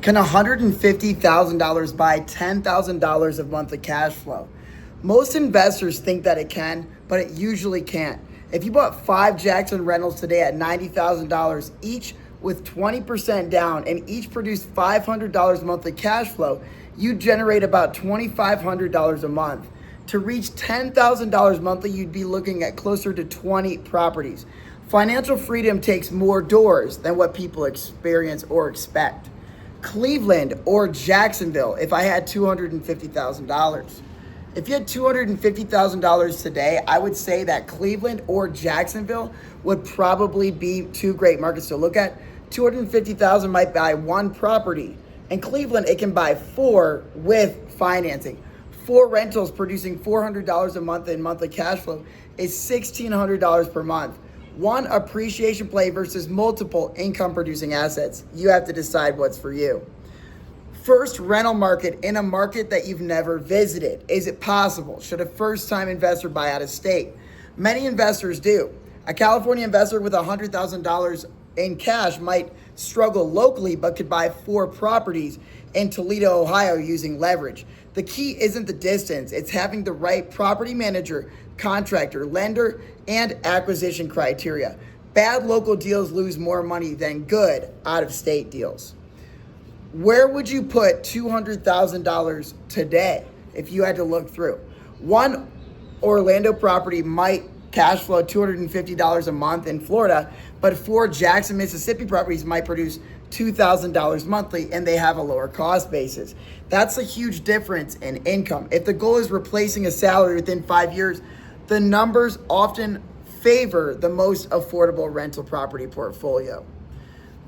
Can $150,000 buy $10,000 of monthly cash flow? Most investors think that it can, but it usually can't. If you bought 5 Jackson rentals today at $90,000 each with 20% down and each produced $500 monthly cash flow, you'd generate about $2,500 a month. To reach $10,000 monthly, you'd be looking at closer to 20 properties. Financial freedom takes more doors than what people experience or expect. Cleveland or Jacksonville, if I had $250,000. If you had $250,000 today, I would say that Cleveland or Jacksonville would probably be 2 great markets to look at. $250,000 might buy 1 property. In Cleveland, it can buy 4 with financing. 4 rentals producing $400 a month in monthly cash flow is $1,600 per month. 1 appreciation play versus multiple income producing assets. You have to decide what's for you. First rental market in a market that you've never visited. Is it possible? Should a first-time investor buy out of state? Many investors do. A California investor with $100,000 in cash might struggle locally, but could buy 4 properties in Toledo, Ohio using leverage. The key isn't the distance. It's having the right property manager, contractor, lender, and acquisition criteria. Bad local deals lose more money than good out-of-state deals. Where would you put $200,000 today if you had to look through? 1 Orlando property might cash flow $250 a month in Florida, but 4 Jackson, Mississippi properties might produce $2,000 monthly and they have a lower cost basis. That's a huge difference in income. If the goal is replacing a salary within 5 years, the numbers often favor the most affordable rental property portfolio.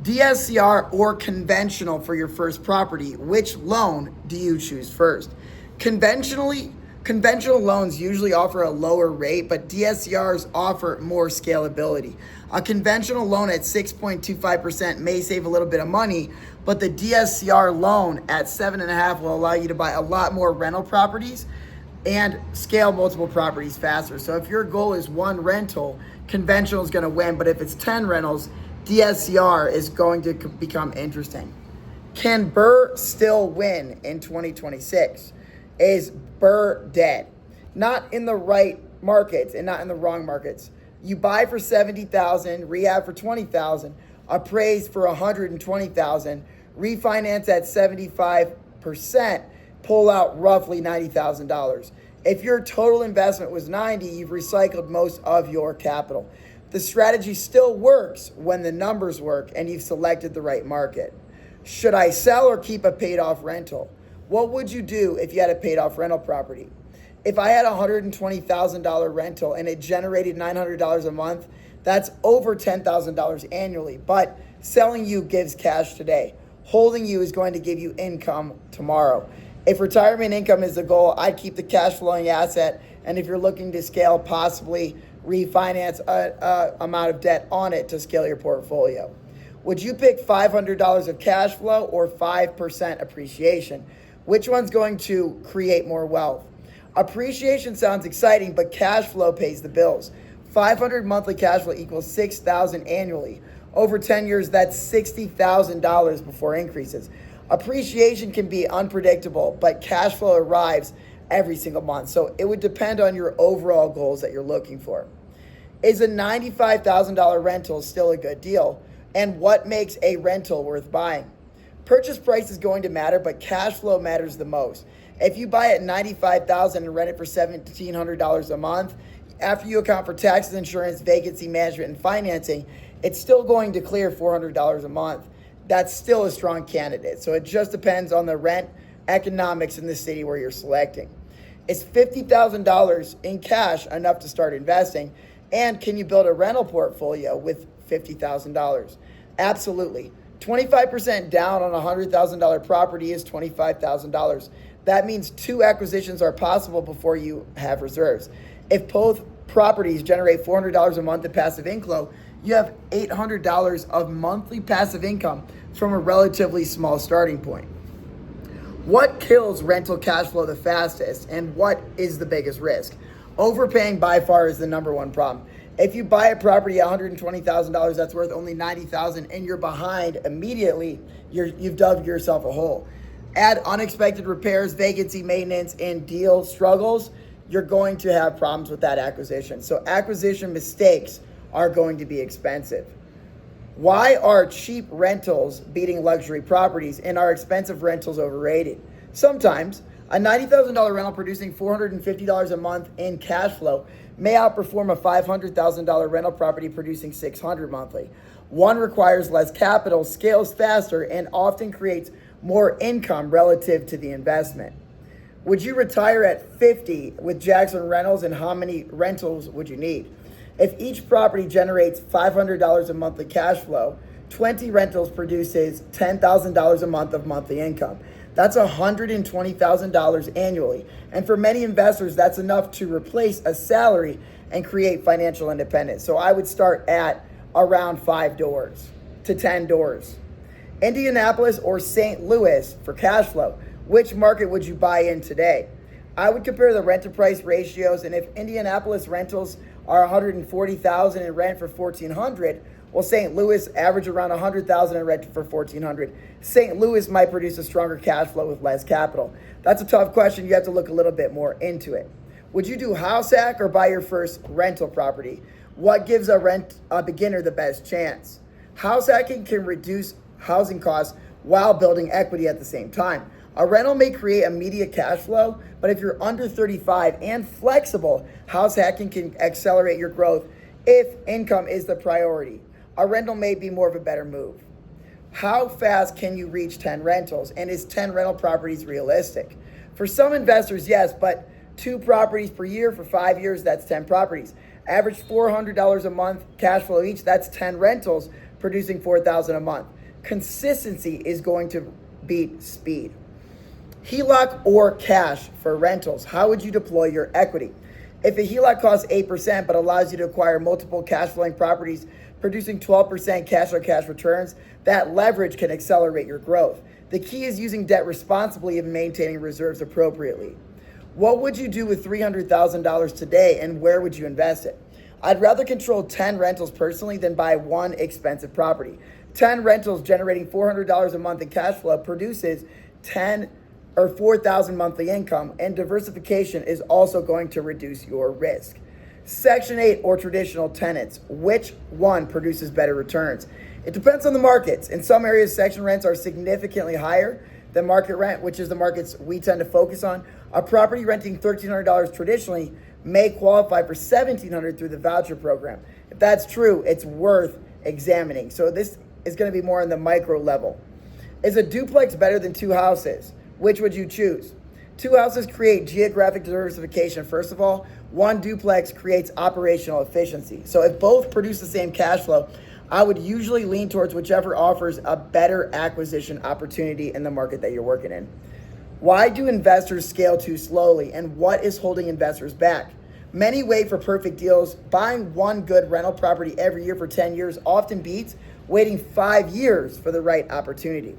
DSCR or conventional for your first property, which loan do you choose first? Conventional loans usually offer a lower rate, but DSCRs offer more scalability. A conventional loan at 6.25% may save a little bit of money, but the DSCR loan at 7.5% will allow you to buy a lot more rental properties and scale multiple properties faster. So if your goal is 1 rental, conventional is going to win, but if it's 10 rentals, DSCR is going to become interesting. Can BRRRR still win in 2026? Is BRRRR dead? Not in the right markets and not in the wrong markets. You buy for $70,000, rehab for $20,000, appraised for $120,000, refinance at 75%, pull out roughly $90,000. If your total investment was $90,000, you've recycled most of your capital. The strategy still works when the numbers work and you've selected the right market. Should I sell or keep a paid off rental? What would you do if you had a paid off rental property? If I had a $120,000 rental and it generated $900 a month, that's over $10,000 annually. But selling you gives cash today. Holding you is going to give you income tomorrow. If retirement income is the goal, I'd keep the cash flowing asset. And if you're looking to scale, possibly refinance a amount of debt on it to scale your portfolio. Would you pick $500 of cash flow or 5% appreciation? Which one's going to create more wealth? Appreciation sounds exciting, but cash flow pays the bills. $500 monthly cash flow equals $6,000 annually. Over 10 years, that's $60,000 before increases. Appreciation can be unpredictable, but cash flow arrives every single month. So it would depend on your overall goals that you're looking for. Is a $95,000 rental still a good deal? And what makes a rental worth buying? Purchase price is going to matter, but cash flow matters the most. If you buy at $95,000 and rent it for $1,700 a month, after you account for taxes, insurance, vacancy management, and financing, it's still going to clear $400 a month. That's still a strong candidate. So it just depends on the rent economics in the city where you're selecting. Is $50,000 in cash enough to start investing? And can you build a rental portfolio with $50,000? Absolutely. 25% down on a $100,000 property is $25,000. That means 2 acquisitions are possible before you have reserves. If both properties generate $400 a month in passive income, you have $800 of monthly passive income from a relatively small starting point. What kills rental cash flow the fastest, and what is the biggest risk? Overpaying by far is the number one problem. If you buy a property at $120,000 that's worth only $90,000 and you're behind immediately, you've dug yourself a hole. Add unexpected repairs, vacancy, maintenance, and deal struggles, you're going to have problems with that acquisition. So acquisition mistakes are going to be expensive. Why are cheap rentals beating luxury properties and are expensive rentals overrated? Sometimes a $90,000 rental producing $450 a month in cash flow may outperform a $500,000 rental property producing $600 monthly. One requires less capital, scales faster, and often creates more income relative to the investment. Would you retire at 50 with Jackson Rentals, and how many rentals would you need? If each property generates $500 a monthly cash flow, 20 rentals produces $10,000 a month of monthly income. That's $120,000 annually. And for many investors, that's enough to replace a salary and create financial independence. So I would start at around 5 doors to 10 doors. Indianapolis or St. Louis for cash flow. Which market would you buy in today? I would compare the rent to price ratios, and if Indianapolis rentals are $140,000 and rent for $1,400, well, St. Louis average around $100,000 and rent for $1,400. St. Louis might produce a stronger cash flow with less capital. That's a tough question. You have to look a little bit more into it. Would you do house hack or buy your first rental property? What gives a beginner the best chance? House hacking can reduce housing costs while building equity at the same time. A rental may create immediate cash flow, but if you're under 35 and flexible, house hacking can accelerate your growth if income is the priority. A rental may be more of a better move. How fast can you reach 10 rentals? And is 10 rental properties realistic? For some investors, yes, but 2 properties per year for 5 years, that's 10 properties. Average $400 a month cash flow each, that's 10 rentals producing $4,000 a month. Consistency is going to beat speed. HELOC or cash for rentals. How would you deploy your equity? If a HELOC costs 8% but allows you to acquire multiple cash flowing properties producing 12% cash on cash returns, that leverage can accelerate your growth. The key is using debt responsibly and maintaining reserves appropriately. What would you do with $300,000 today, and where would you invest it? I'd rather control 10 rentals personally than buy one expensive property. 10 rentals generating $400 a month in cash flow produces 10 or $4,000 monthly income, and diversification is also going to reduce your risk. Section 8 or traditional tenants, which one produces better returns? It depends on the markets. In some areas, section rents are significantly higher than market rent, which is the markets we tend to focus on. A property renting $1,300 traditionally may qualify for $1,700 through the voucher program. If that's true, it's worth examining. So this is going to be more on the micro level. Is a duplex better than 2 houses? Which would you choose? 2 houses create geographic diversification. First of all, 1 duplex creates operational efficiency. So if both produce the same cash flow, I would usually lean towards whichever offers a better acquisition opportunity in the market that you're working in. Why do investors scale too slowly, and what is holding investors back? Many wait for perfect deals. Buying one good rental property every year for 10 years often beats waiting 5 years for the right opportunity.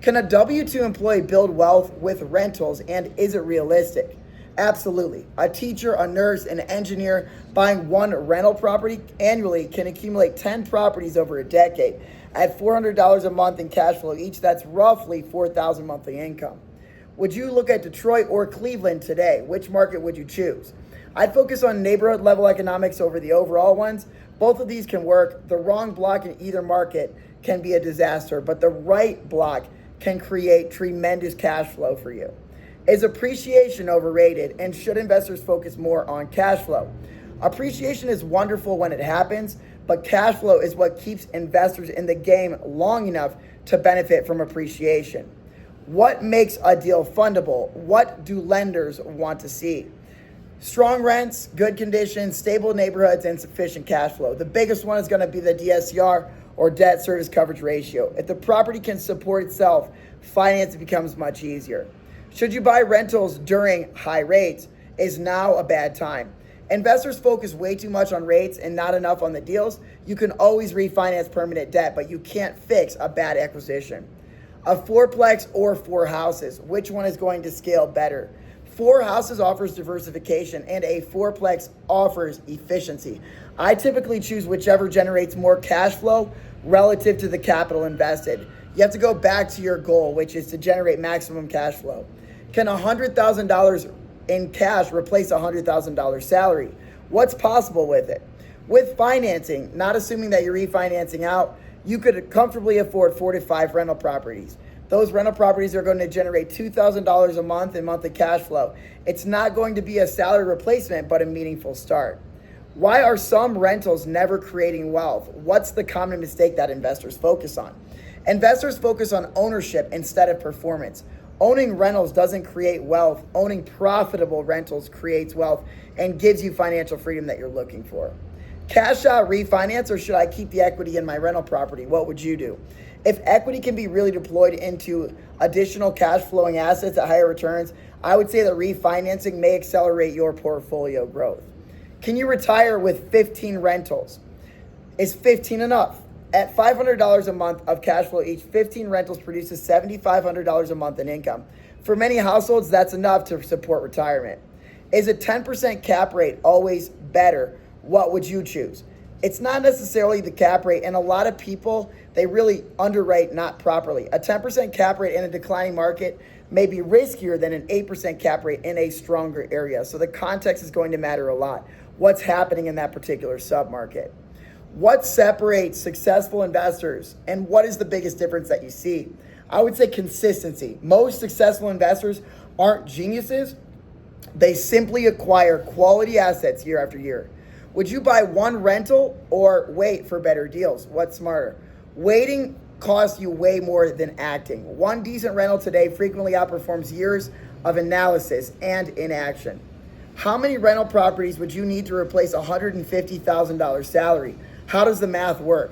Can a W-2 employee build wealth with rentals, and is it realistic? Absolutely. A teacher, a nurse, an engineer buying one rental property annually can accumulate 10 properties over a decade. At $400 a month in cash flow each, that's roughly $4,000 monthly income. Would you look at Detroit or Cleveland today? Which market would you choose? I'd focus on neighborhood level economics over the overall ones. Both of these can work. The wrong block in either market can be a disaster, but the right block can create tremendous cash flow for you. Is appreciation overrated, and should investors focus more on cash flow? Appreciation is wonderful when it happens, but cash flow is what keeps investors in the game long enough to benefit from appreciation. What makes a deal fundable? What do lenders want to see? Strong rents, good conditions, stable neighborhoods, and sufficient cash flow. The biggest one is going to be the DSCR, or debt service coverage ratio. If the property can support itself, finance becomes much easier. Should you buy rentals during high rates? Is now a bad time? Investors focus way too much on rates and not enough on the deals. You can always refinance permanent debt, but you can't fix a bad acquisition. A 4-plex or 4 houses, which one is going to scale better? 4 houses offers diversification, and a 4-plex offers efficiency. I typically choose whichever generates more cash flow relative to the capital invested. You have to go back to your goal, which is to generate maximum cash flow. Can $100,000 in cash replace a $100,000 salary? What's possible with it? With financing, not assuming that you're refinancing out, you could comfortably afford 4 to 5 rental properties. Those rental properties are going to generate $2,000 a month in monthly cash flow. It's not going to be a salary replacement, but a meaningful start. Why are some rentals never creating wealth? What's the common mistake that investors focus on? Investors focus on ownership instead of performance. Owning rentals doesn't create wealth. Owning profitable rentals creates wealth and gives you financial freedom that you're looking for. Cash out, refinance, or should I keep the equity in my rental property? What would you do? If equity can be really deployed into additional cash flowing assets at higher returns, I would say that refinancing may accelerate your portfolio growth. Can you retire with 15 rentals? Is 15 enough? At $500 a month of cash flow each, 15 rentals produces $7,500 a month in income. For many households, that's enough to support retirement. Is a 10% cap rate always better? What would you choose? It's not necessarily the cap rate, and a lot of people, they really underwrite not properly. A 10% cap rate in a declining market may be riskier than an 8% cap rate in a stronger area. So the context is going to matter a lot. What's happening in that particular submarket? What separates successful investors, and what is the biggest difference that you see? I would say consistency. Most successful investors aren't geniuses. They simply acquire quality assets year after year. Would you buy one rental or wait for better deals? What's smarter? Waiting costs you way more than acting. One decent rental today frequently outperforms years of analysis and inaction. How many rental properties would you need to replace a $150,000 salary? How does the math work?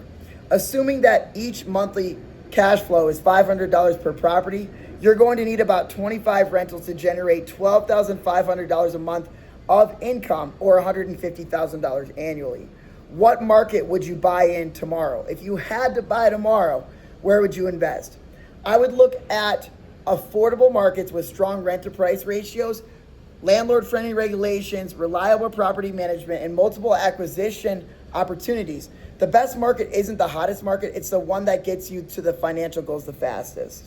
Assuming that each monthly cash flow is $500 per property, you're going to need about 25 rentals to generate $12,500 a month of income, or $150,000 annually. What market would you buy in tomorrow? If you had to buy tomorrow, where would you invest? I would look at affordable markets with strong rent to price ratios, landlord-friendly regulations, reliable property management, and multiple acquisition opportunities. The best market isn't the hottest market, it's the one that gets you to the financial goals the fastest.